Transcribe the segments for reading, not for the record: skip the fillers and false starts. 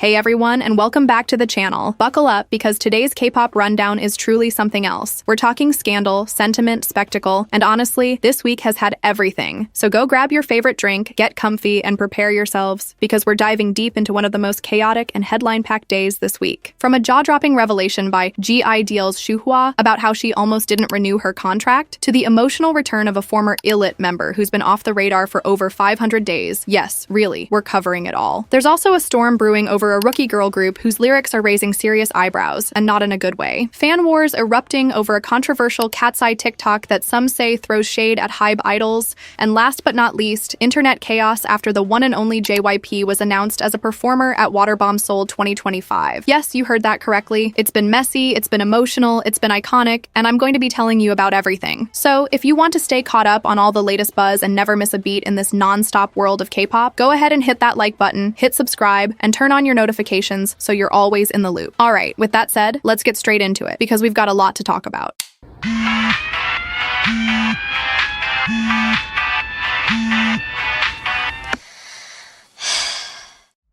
Hey everyone, and welcome back to the channel. Buckle up because today's K-pop rundown is truly something else. We're talking scandal, sentiment, spectacle, and honestly, this week has had everything. So go grab your favorite drink, get comfy, and prepare yourselves because we're diving deep into one of the most chaotic and headline-packed days this week. From a jaw-dropping revelation by G.I.DL's SHUHUA about how she almost didn't renew her contract, to the emotional return of a former Illit member who's been off the radar for over 500 days. Yes, really, we're covering it all. There's also a storm brewing over a rookie girl group whose lyrics are raising serious eyebrows, and not in a good way. Fan wars erupting over a controversial Katseye TikTok that some say throws shade at HYBE idols, and last but not least, internet chaos after the one and only Jyp was announced as a performer at Waterbom Seoul 2025. Yes, you heard that correctly. It's been messy, it's been emotional, it's been iconic, and I'm going to be telling you about everything. So, if you want to stay caught up on all the latest buzz and never miss a beat in this non-stop world of K-pop, go ahead and hit that like button, hit subscribe, and turn on your notifications so you're always in the loop. Alright, with that said, let's get straight into it because we've got a lot to talk about.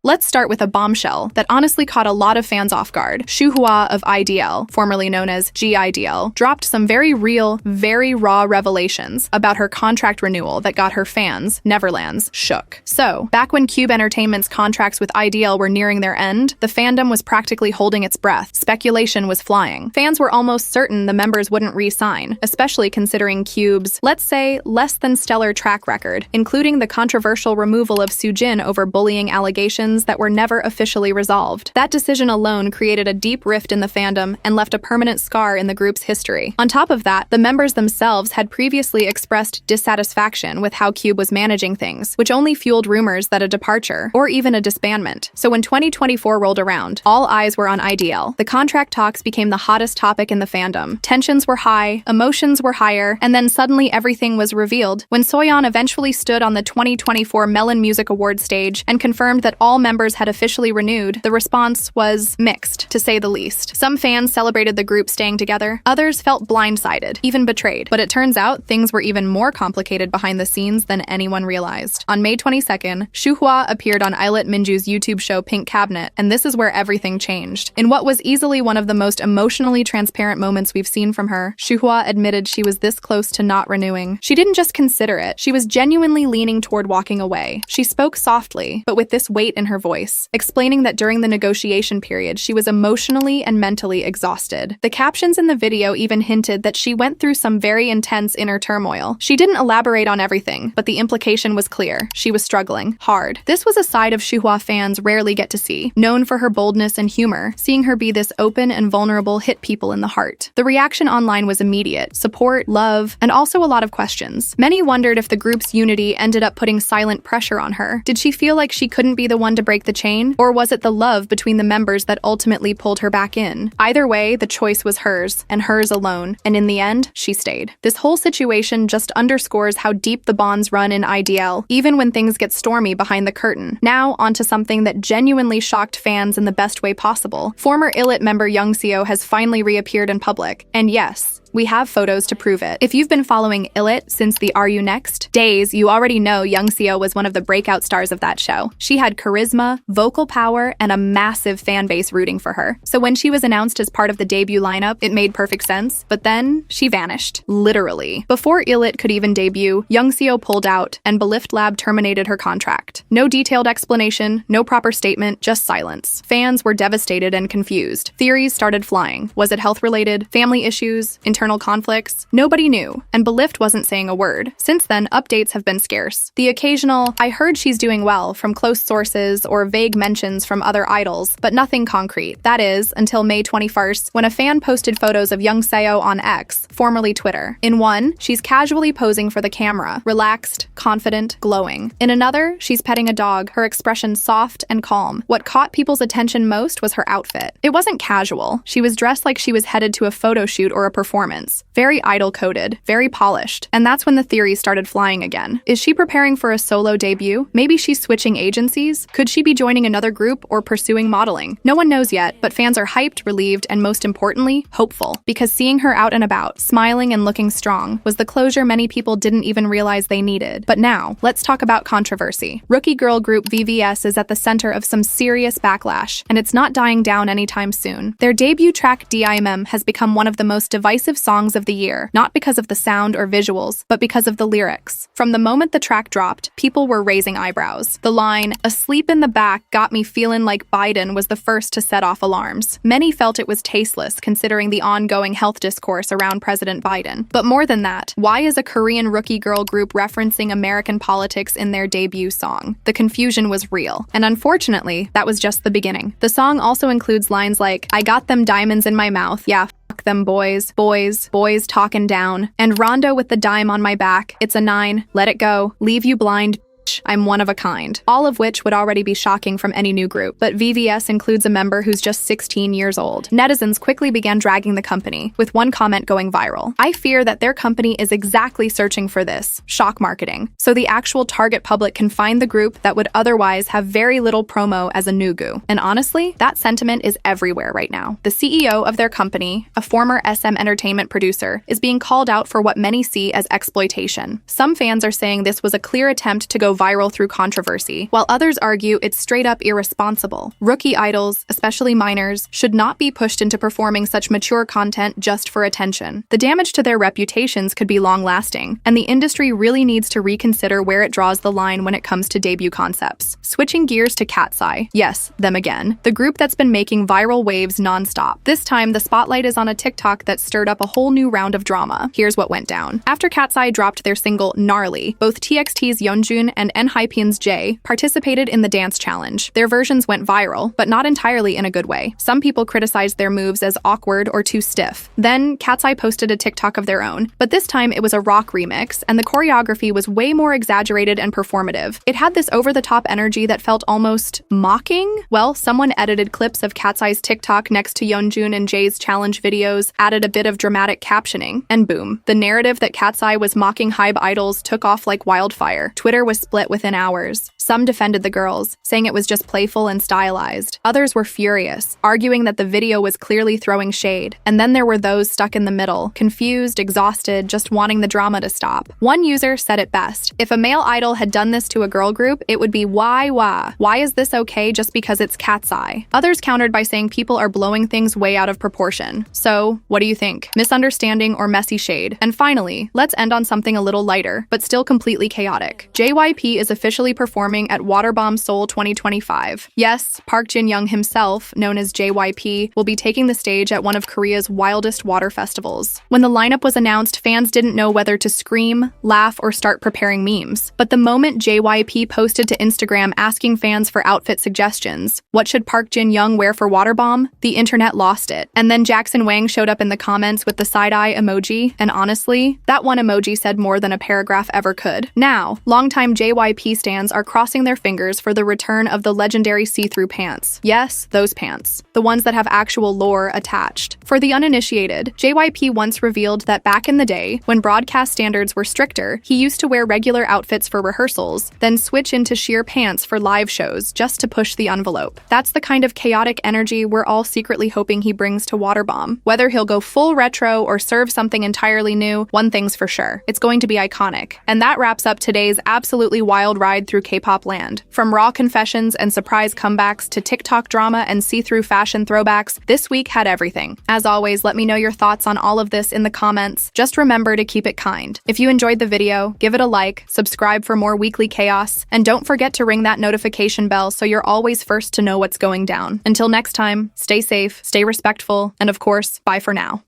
Let's start with a bombshell that honestly caught a lot of fans off guard. SHUHUA of IDL, formerly known as G.I.DL, dropped some very real, very raw revelations about her contract renewal that got her fans, Neverlands, shook. So, back when Cube Entertainment's contracts with IDL were nearing their end, the fandom was practically holding its breath. Speculation was flying. Fans were almost certain the members wouldn't re-sign, especially considering Cube's, let's say, less than stellar track record, including the controversial removal of Soojin over bullying allegations that were never officially resolved. That decision alone created a deep rift in the fandom and left a permanent scar in the group's history. On top of that, the members themselves had previously expressed dissatisfaction with how Cube was managing things, which only fueled rumors that a departure, or even a disbandment. So when 2024 rolled around, all eyes were on IDL. The contract talks became the hottest topic in the fandom. Tensions were high, emotions were higher, and then suddenly everything was revealed. When Soyeon eventually stood on the 2024 Melon Music Awards stage and confirmed that all members had officially renewed, the response was mixed, to say the least. Some fans celebrated the group staying together, others felt blindsided, even betrayed. But it turns out things were even more complicated behind the scenes than anyone realized. On May 22nd, SHUHUA appeared on Eillit Minju's YouTube show Pink Cabinet, and this is where everything changed. In what was easily one of the most emotionally transparent moments we've seen from her, SHUHUA admitted she was this close to not renewing. She didn't just consider it, she was genuinely leaning toward walking away. She spoke softly, but with this weight in her voice, explaining that during the negotiation period, she was emotionally and mentally exhausted. The captions in the video even hinted that she went through some very intense inner turmoil. She didn't elaborate on everything, but the implication was clear. She was struggling hard. This was a side of SHUHUA fans rarely get to see. Known for her boldness and humor, seeing her be this open and vulnerable hit people in the heart. The reaction online was immediate. Support, love, and also a lot of questions. Many wondered if the group's unity ended up putting silent pressure on her. Did she feel like she couldn't be the one to break the chain? Or was it the love between the members that ultimately pulled her back in? Either way, the choice was hers, and hers alone, and in the end, she stayed. This whole situation just underscores how deep the bonds run in IDL, even when things get stormy behind the curtain. Now, onto something that genuinely shocked fans in the best way possible. Former Illit member Youngseo has finally reappeared in public, and yes, we have photos to prove it. If you've been following Illit since the Are You Next days, you already know Youngseo was one of the breakout stars of that show. She had charisma, vocal power, and a massive fan base rooting for her. So when she was announced as part of the debut lineup, it made perfect sense, but then she vanished. Literally. Before Illit could even debut, Youngseo pulled out, and Belift Lab terminated her contract. No detailed explanation, no proper statement, just silence. Fans were devastated and confused. Theories started flying. Was it health-related? Family issues? Internal conflicts? Nobody knew, and Belift wasn't saying a word. Since then, updates have been scarce. The occasional, "I heard she's doing well" from close sources or vague mentions from other idols, but nothing concrete. That is, until May 21st, when a fan posted photos of Youngseo on X, formerly Twitter. In one, she's casually posing for the camera, relaxed, confident, glowing. In another, she's petting a dog, her expression soft and calm. What caught people's attention most was her outfit. It wasn't casual. She was dressed like she was headed to a photo shoot or a performance. performance. Very idol-coded, very polished. And that's when the theories started flying again. Is she preparing for a solo debut? Maybe she's switching agencies? Could she be joining another group or pursuing modeling? No one knows yet, but fans are hyped, relieved, and most importantly, hopeful. Because seeing her out and about, smiling and looking strong, was the closure many people didn't even realize they needed. But now, let's talk about controversy. Rookie girl group VVS is at the center of some serious backlash, and it's not dying down anytime soon. Their debut track DIMM has become one of the most divisive songs of the year, not because of the sound or visuals, but because of the lyrics. From the moment the track dropped, people were raising eyebrows. The line, "Asleep in the back got me feeling like Biden," was the first to set off alarms. Many felt it was tasteless considering the ongoing health discourse around President Biden. But more than that, why is a Korean rookie girl group referencing American politics in their debut song? The confusion was real. And unfortunately, that was just the beginning. The song also includes lines like, "I got them diamonds in my mouth, yeah, fuck them boys, boys, boys talking down, and Rondo with the dime on my back, it's a 9, let it go, leave you blind, I'm one of a kind," all of which would already be shocking from any new group. But VVS includes a member who's just 16 years old. Netizens quickly began dragging the company, with one comment going viral. "I fear that their company is exactly searching for this, shock marketing, so the actual target public can find the group that would otherwise have very little promo as a nugu." And honestly, that sentiment is everywhere right now. The CEO of their company, a former SM Entertainment producer, is being called out for what many see as exploitation. Some fans are saying this was a clear attempt to go viral through controversy, while others argue it's straight up irresponsible. Rookie idols, especially minors, should not be pushed into performing such mature content just for attention. The damage to their reputations could be long-lasting, and the industry really needs to reconsider where it draws the line when it comes to debut concepts. Switching gears to Katseye, yes, them again, the group that's been making viral waves non-stop. This time, the spotlight is on a TikTok that stirred up a whole new round of drama. Here's what went down. After Katseye dropped their single Gnarly, both TXT's Yeonjun and ENHYPEN's Jay participated in the dance challenge. Their versions went viral, but not entirely in a good way. Some people criticized their moves as awkward or too stiff. Then, Katseye posted a TikTok of their own, but this time it was a rock remix, and the choreography was way more exaggerated and performative. It had this over-the-top energy that felt almost mocking. Well, someone edited clips of Katseye's TikTok next to Yeonjun and Jay's challenge videos, added a bit of dramatic captioning, and boom, the narrative that Katseye was mocking HYBE idols took off like wildfire. Twitter was split within hours. Some defended the girls, saying it was just playful and stylized. Others were furious, arguing that the video was clearly throwing shade. And then there were those stuck in the middle, confused, exhausted, just wanting the drama to stop. One user said it best: "If a male idol had done this to a girl group, it would be why? Why is this okay just because it's Katseye?" Others countered by saying people are blowing things way out of proportion. So, what do you think? Misunderstanding or messy shade? And finally, let's end on something a little lighter, but still completely chaotic. JYP is officially performing at Waterbom Seoul 2025. Yes, Park Jin-young himself, known as JYP, will be taking the stage at one of Korea's wildest water festivals. When the lineup was announced, fans didn't know whether to scream, laugh, or start preparing memes. But the moment JYP posted to Instagram asking fans for outfit suggestions, what should Park Jin-young wear for Waterbom? The internet lost it. And then Jackson Wang showed up in the comments with the side-eye emoji, and honestly, that one emoji said more than a paragraph ever could. Now, longtime JYP stans are crossing their fingers for the return of the legendary see-through pants. Yes, those pants. The ones that have actual lore attached. For the uninitiated, JYP once revealed that back in the day, when broadcast standards were stricter, he used to wear regular outfits for rehearsals, then switch into sheer pants for live shows just to push the envelope. That's the kind of chaotic energy we're all secretly hoping he brings to Waterbom. Whether he'll go full retro or serve something entirely new, one thing's for sure: it's going to be iconic. And that wraps up today's absolutely wild ride through K-pop land. From raw confessions and surprise comebacks to TikTok drama and see-through fashion throwbacks, this week had everything. As always, let me know your thoughts on all of this in the comments. Just remember to keep it kind. If you enjoyed the video, give it a like, subscribe for more weekly chaos, and don't forget to ring that notification bell so you're always first to know what's going down. Until next time, stay safe, stay respectful, and of course, bye for now.